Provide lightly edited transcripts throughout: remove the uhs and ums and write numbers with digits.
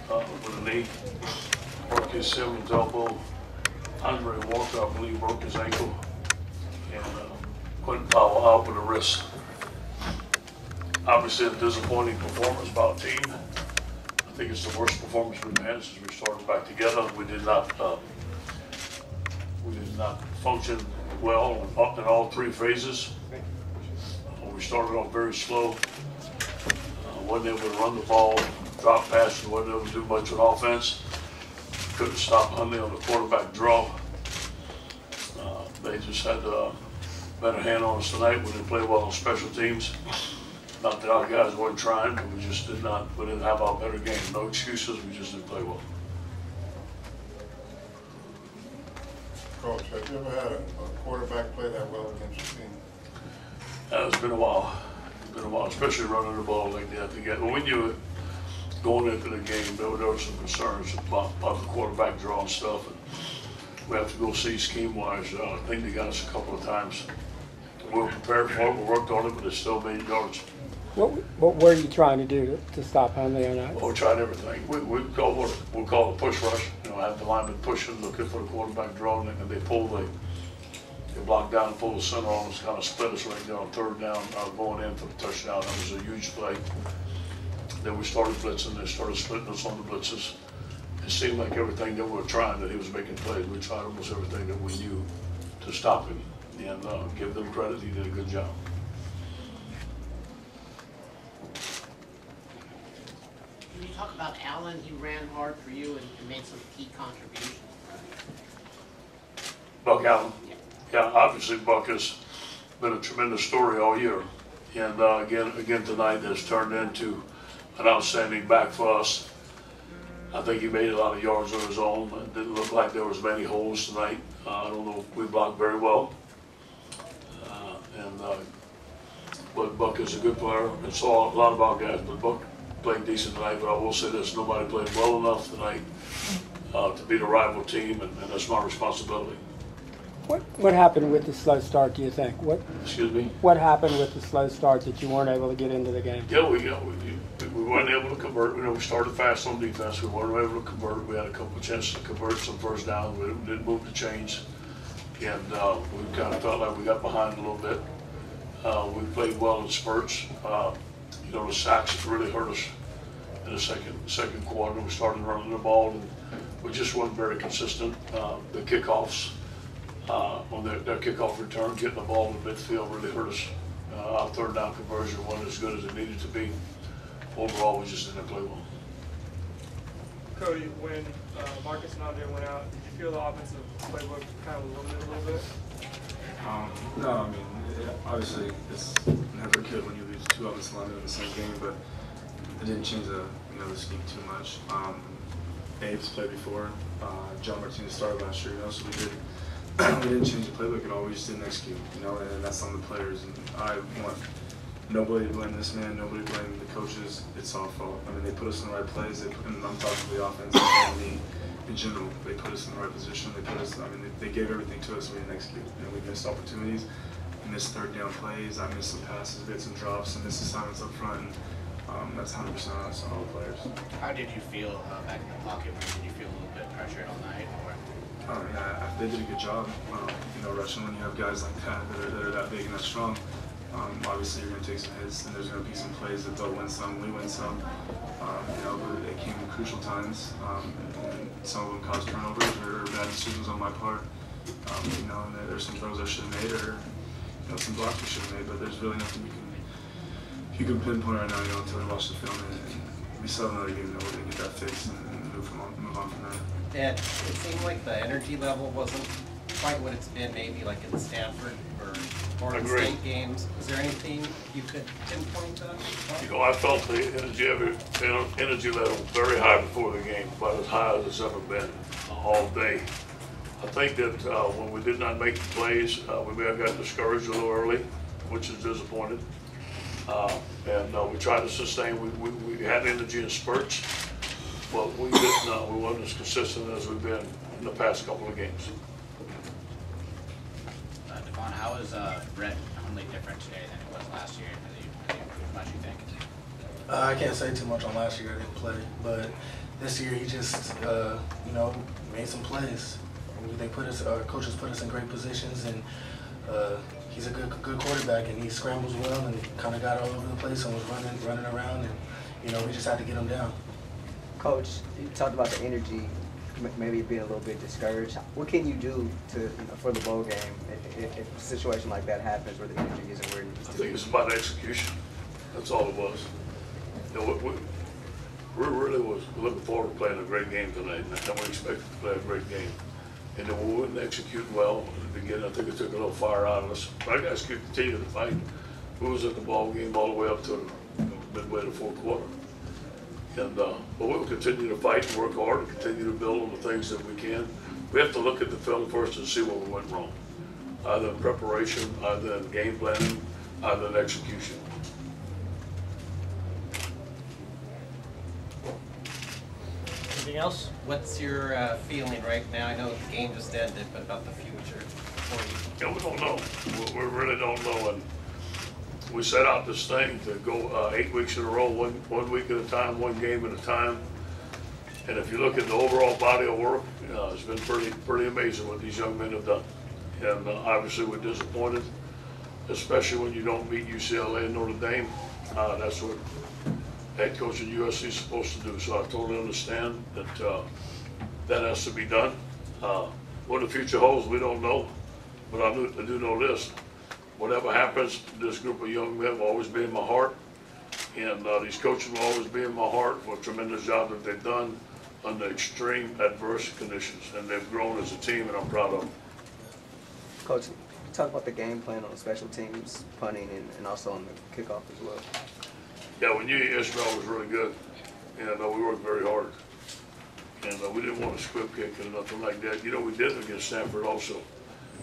with a knee. Marcus Simmons' elbow. Andre Walker, I believe, broke his ankle. And Quentin Powell out with a wrist. Obviously, a disappointing performance by our team. I think it's the worst performance we've had since we started back together. We did not function well in all three phases. We started off very slow. Wasn't able to run the ball, drop passes, wasn't able to do much on offense. Couldn't stop Hundley on the quarterback draw. They just had a better hand on us tonight. We didn't play well on special teams. Not that our guys weren't trying, but we just didn't have our better game. No excuses, we just didn't play well. Coach, have you ever had a quarterback play that well against your team? It's been a while. It's been a while, especially running the ball like that. When we knew it going into the game, there were some concerns about the quarterback draw and stuff. And we have to go see scheme-wise. I think they got us a couple of times. We were prepared for it. We worked on it, but it still made yards. What were you trying to do to stop Hundley on that? Well, we tried everything. We call a push rush. Have the lineman pushing, looking for the quarterback draw, and they blocked down and pulled the center on us, kind of split us right there on third down, going in for the touchdown. That was a huge play. Then we started blitzing. They started splitting us on the blitzes. It seemed like everything that we were trying, that he was making plays. We tried almost everything that we knew to stop him, and give them credit. He did a good job. Can you talk about Allen? He ran hard for you and made some key contributions. Buck Allen. Yeah, obviously Buck has been a tremendous story all year, and again tonight has turned into an outstanding back for us. I think he made a lot of yards on his own. It didn't look like there was many holes tonight. I don't know if we blocked very well, but Buck is a good player. And saw a lot of our guys, but Buck played decent tonight. But I will say this: nobody played well enough tonight to beat a rival team, and that's my responsibility. What happened with the slow start, do you think? Excuse me? What happened with the slow start that you weren't able to get into the game? Yeah, we weren't able to convert. We started fast on defense. We weren't able to convert. We had a couple of chances to convert some first down. We didn't move the chains. And we kind of felt like we got behind a little bit. We played well in spurts. The sacks really hurt us in the second quarter. We started running the ball, and we just weren't very consistent. The kickoffs, on their kickoff return, getting the ball in the midfield really hurt us. Our third down conversion wasn't as good as it needed to be. Overall, we just didn't play well. Cody, when Marcus and Andre went out, did you feel the offensive playbook kind of limited a little bit? No, I mean, obviously it's never good when you lose two offensive linemen in the same game, but it didn't change the scheme too much. Abe's played before. John Martinez started last year, so we didn't change the playbook at all. We just didn't execute, and that's on the players. And I want nobody to blame this man, nobody to blame the coaches. It's our fault. I mean, they put us in the right plays. And I'm talking to the offense and me in general. They put us in the right position. They gave everything to us. We didn't execute. We missed opportunities. We missed third down plays. I missed some passes. We had some drops. Some missed assignments up front. And that's 100% on us, on all the players. How did you feel back in the pocket? Did you feel a little bit pressured all night? They did a good job. Rushing when you have guys like that are that big and that strong. Obviously, you're going to take some hits, and there's going to be some plays that they'll win some, we win some. But it came in crucial times, and some of them caused turnovers or bad decisions on my part. And there's some throws I should have made, or some blocks we should have made. But there's really nothing you can pinpoint right now, until we watch the film, and we still have another game that we're going to get that fixed and move on from there. And it seemed like the energy level wasn't quite what it's been maybe like in the Stanford or Oregon State games. Is there anything you could pinpoint to? I felt the energy level very high before the game, about as high as it's ever been all day. I think that when we did not make the plays, we may have got discouraged a little early, which is disappointing. And we tried to sustain. We had energy in spurts, but we didn't. We weren't as consistent as we've been in the past couple of games. Devon, how is Brett Hundley different today than it was last year? Has he improved much, you think? I can't say too much on last year. I didn't play, but this year he just, you know, made some plays. They put us, our coaches put us in great positions, and he's a good quarterback, and he scrambles well and kind of got all over the place and was running around, and you know, we just had to get him down. Coach, you talked about the energy, maybe being a little bit discouraged. What can you do to, you know, for the bowl game if a situation like that happens where the energy isn't where it needs to be? I think it's about execution. That's all it was. You know, we really was looking forward to playing a great game tonight, and we expected to play a great game. And then we wouldn't execute well at the beginning. I think it took a little fire out of us. Our guys could continue to fight. We was at the ball game all the way up to midway to fourth quarter. And but we'll continue to fight and work hard and continue to build on the things that we can. We have to look at the film first and see what we went wrong, either in preparation, either in game planning, either in execution. Anything else? What's your feeling right now? I know the game just ended, but about the future for you? Yeah, we don't know. We really don't know. And we set out this thing to go 8 weeks in a row, one week at a time, one game at a time. And if you look at the overall body of work, it's been pretty amazing what these young men have done. And obviously we're disappointed, especially when you don't beat UCLA and Notre Dame. That's what head coach at USC is supposed to do. So I totally understand that that has to be done. What the future holds, we don't know. But I do know this. Whatever happens, this group of young men will always be in my heart. And these coaches will always be in my heart for a tremendous job that they've done under extreme adverse conditions. And they've grown as a team, and I'm proud of them. Coach, talk about the game plan on the special teams, punting, and also on the kickoff as well. Yeah, we knew Israel was really good, and we worked very hard. And we didn't want to squib kick or nothing like that. You know, we did against Stanford also.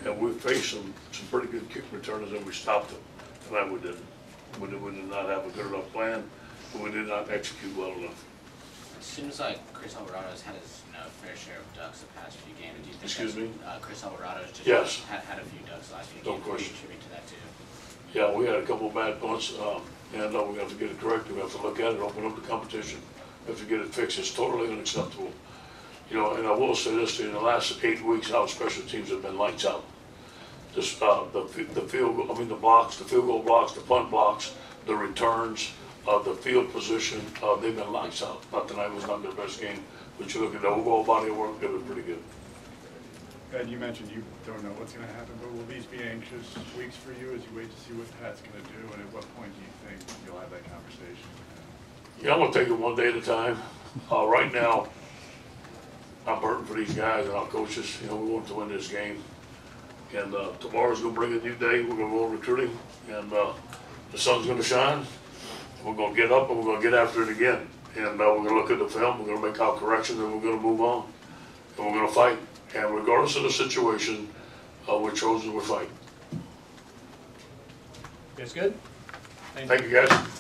And we faced some pretty good kick returners, and we stopped them. Tonight we didn't. We did not have a good enough plan, and we did not execute well enough. It seems like Chris Alvarado's had his fair share of ducks the past few games. Do you think Excuse me? Chris Alvarado's just Yes. had a few ducks the last few No games? What do you question. attribute to that too? Yeah, we had a couple of bad punts, and we have to get it corrected. We have to look at it, open up the competition. We have to get it fixed. It's totally unacceptable. You know, and I will say this, in the last 8 weeks, our special teams have been lights out. Just the field goal, the blocks, the field goal blocks, the punt blocks, the returns, the field position, they've been lights out. Not tonight was not their best game, but you look at the overall body of work, it was pretty good. Ed, you mentioned you don't know what's going to happen, but will these be anxious weeks for you as you wait to see what Pat's going to do, and at what point do you think you'll have that conversation? Yeah, I'm going to take it one day at a time. Right now, I'm hurting for these guys and our coaches. You know, we want to win this game. And tomorrow's going to bring a new day. We're going to go recruiting, and the sun's going to shine. We're going to get up, and we're going to get after it again. And we're going to look at the film. We're going to make our corrections, and we're going to move on. And we're going to fight. And regardless of the situation, we're chosen to fight. You guys good? Thank you, guys.